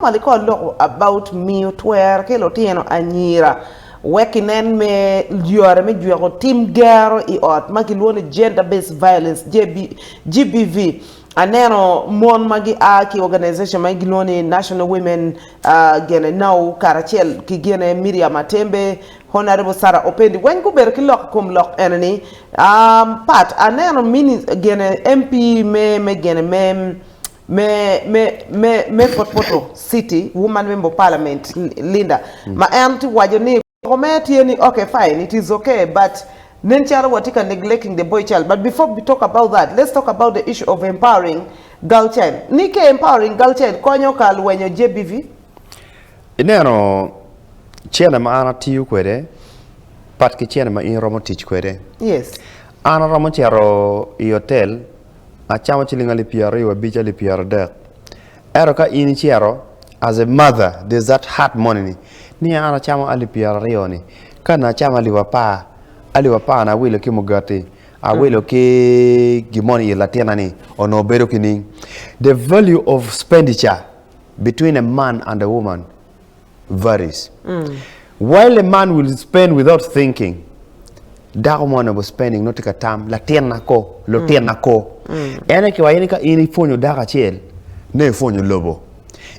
normally call look about Miyo twero kelo tieno Anyira wekinen me yore me juego team Gero I ot magi luone gender based violence GBV aneno mon magi aki organization magi luone National Women gene now karachel ki gene Miria Matembe Honorable Sarah Opendi when guber ki lok kum lok enemy pat aneno mini gene MP me gene me Poto City woman member parliament Linda ma anti wajoni okay fine it is okay but Nenchara watika neglecting the boy child. But before we talk about that, let's talk about the issue of empowering girl child. Nike empowering girl child konyo kal wenyo JBV? Inero chena ma ana tiyu kwede pat ki chena ma in romo tich kwede. Yes. Ana romo chero I hotel a chama chilinga li piaro iwa bicha li piaro dek. Ero ka ini chero as a mother there's that hard money ni ana chama ali piaro rioni kana chama liwapa na wilo ki mugati a wilo ki gimoni latiana ni ono bedo kini the value of expenditure between a man and a woman varies. While a man will spend without thinking, that woman was spending not take a time latiana ko lotiana ko ene ki wayini ka ini fonyo daga chel ne fonyo lobo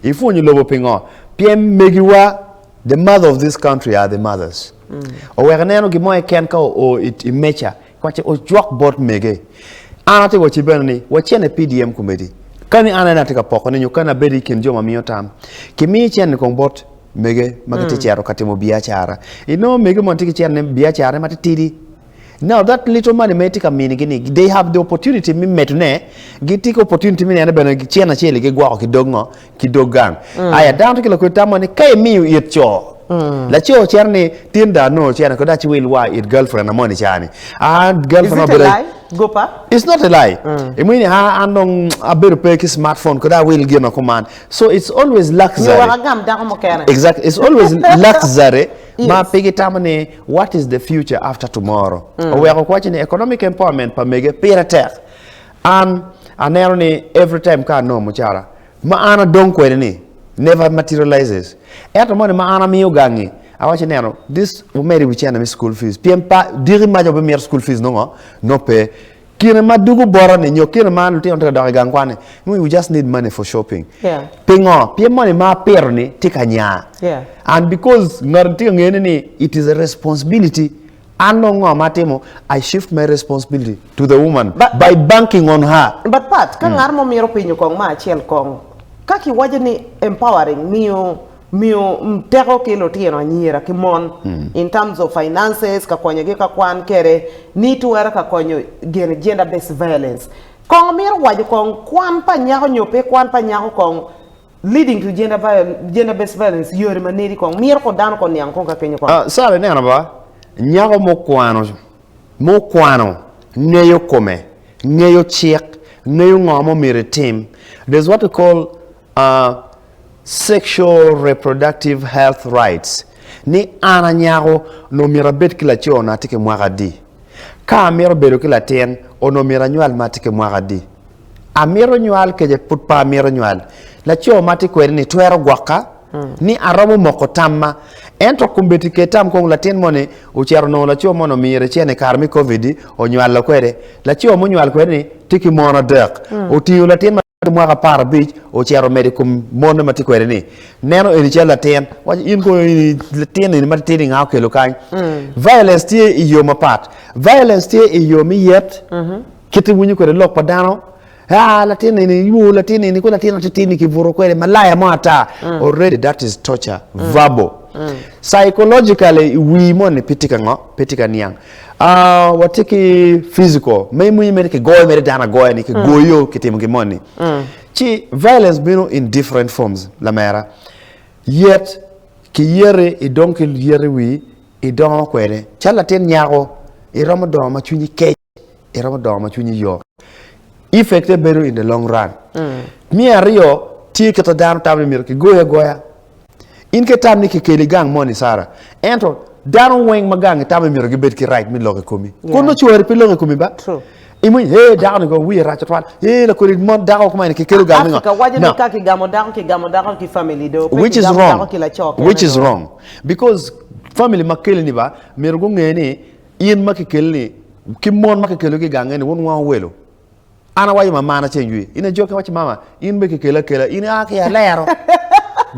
ifonyo lobo pingo piem megiwa the mother of this country are the mothers. O weganeno gi moy ken ka o it mecha kwache o jwak bot mege anate wo chibenni wo chene PDM committee kani ana tika poko ne nyukana bedi kin joma miyo tam kimi chen ko bot mege magati chero katimo biachara ino mege montiki chen biachara matitidi. Now that little money may take a meaning they have the opportunity me metune get opportunity me na bana chena chele ge gwa ki dogno ki dogang aya down to ko tamani kay miyo it cho lacoo cherni tin dano chena ko dachi will wa it girlfriend amoni chani and girlfriend is it a lie gopa it's not a lie I mean ha andong a better pick smartphone ko da will give no command so it's always luxury exactly it's always luxury ma pigi tamani what is the future after tomorrow we are watching economic empowerment pa mege pirater and aneroni every time ka no muchara ma ana don ko ni never materializes eto mo ma ana miyo gangi awache nero this umeri wichana mi school fees piempa diri majo be mer school fees no pe kire madugu bora ni nyokire man ti on da gangwane we just need money for shopping pingo piem money ma pero ni tikanya and because ngarti ngene ni it is a responsibility anongo matemo I shift my responsibility to the woman by banking on her but pat kan armo miro pinyo kong ma chiel kong kaki wajani empowering Miyo mteko kilo tieno Anyira kimon in terms of finances ka konyo ge ka kwan kere ni tuwera ka konyo gender based violence kong miro waje kong kwan pa nyako nyope kwan pa nyako kong leading to gender based violence yori maneri kong miro ko dano kon yang kong ka kenyo kong sabe nena ba nyako mo kwano neyo kome neyo chik neyo ngamo mire team there's what we call sexual reproductive health rights ni ana nyako no mira bet kila cho na tike mwagadi ka mira bedo kila ten ono mira nyual matike mwagadi a mira nyual keje putpa mira nyual la cho matike ni twero gwaka ni aramo moko tamma ento kumbeti ketam kong la ten mone u chero no la cho mono mira chene karmi covid o nyual la kwede la cho mo nyual kwede tiki mono dek o tiyo la ten mwaka para beach o chero medicum mono matikwere ni neno eni chela ten waji inko ten ni matini ngao kelo kan violence tie iyo mapat violence tie iyo mi yet kiti wunyu kwere lok padano latini ni yu latini ni ko latini titini kivuro kwere malaya mata already that is torture verbal psychologically we mon pitika niang watiki physical may mu yimere ke goy mere dana goy ni ke goyo kitim ke moni chi violence bino in different forms la mera yet ki yere e donc yere wi e don kwere chala ten nyako e ramadan ma chuni ke e ramadan ma chuni yo effect better in the long run mi ario ti ke to dan tamni mir ke goya in ke tamni ke kele gang moni sara ento dano weng magang tama mi gubed ki right mi loge komi kono chuwer pi loge komi ba Imu hey dako go we ra chatwan. Hey la ko mon dako kuma ke kelo ga Africa wajin ka ki gamo dako ki family do. Which is wrong. Which is wrong. Because family makeli ni ba mergo ngeni yin makeli ki mon makeli ki gangeni won wa welo. Ana wayi mama na chenjui. Ina joke wachi mama in be kela ina ake ya lero.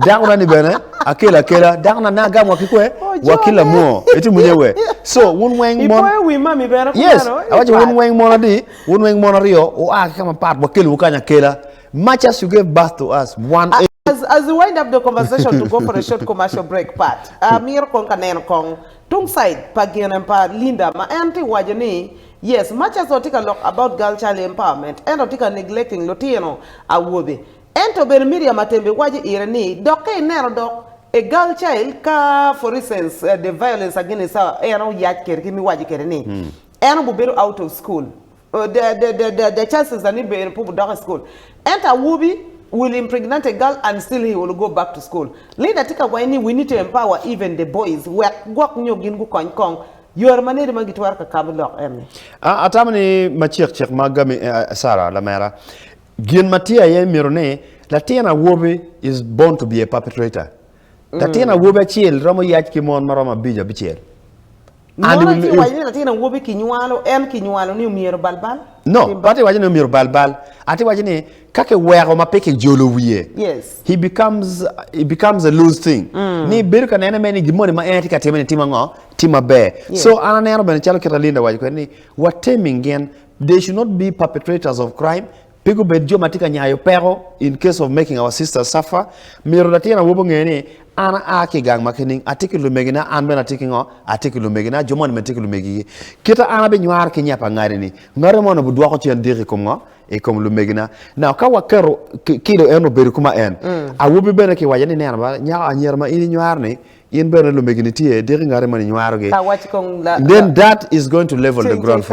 Dako na ni bene akela dako na gamo kikwe wakila mo eti munyewe. So won weng mon we mami bene yes awaji won weng mon rio o ake kama part wakelu ukanya kela. Much as you gave birth to us one as we wind up the conversation to go for a short commercial break part. Mir kong kanen kong tung side pagyan pa Linda ma anti wajani. Yes, much as we take a look about girl child empowerment and we take a neglecting Lotino a wobe. And to be Miria Matembe waji irani, doke nero dok a girl child ka for instance the violence against her eno yat kimi waji kereni. Eno buberu out of school. The chances that need be in dog school. And a wobe will impregnate a girl and still he will go back to school. Later take away we need to empower even the boys. Work nyo gingu kong. Your money to make it work a cabin atamani machiek magami Sarah Lamera. Gin Matia ye mirone, Latina Wobe is born to be a perpetrator. Latina Wobe chill, Ramo Yachkimon Marama Bija Bichel. And Latina Wobe Kinualo and Kinualo new Mir Balbal? No, but it was no Mir Balbal. At Wajane, Kake where ma peke jolo wie. Yes. He becomes a loose thing. Ni Birka and enemy Gimoni ma antica timango, Tima Bear. So Anna Ben Chalo Catalina Wajani, what taming again, they should not be perpetrators of crime. Pigu bedo matika nyayo pero in case of making our sisters suffer. Miro latina wubo ngene ana ake gang makining article megina anben article megina jomon article megi. Kita ana be nyar ke nyapa ngari ni. Ngare mo na budwa ko ci ndiri ko ngo e comme lu megina. Now ka wa Kero kilo eno beru kuma en. A wubi bene ke wajani ne ba nya anyira ma ini nyar ni in bene lu megini tie diri ngare man nyar ge. Then that is going to level the ground.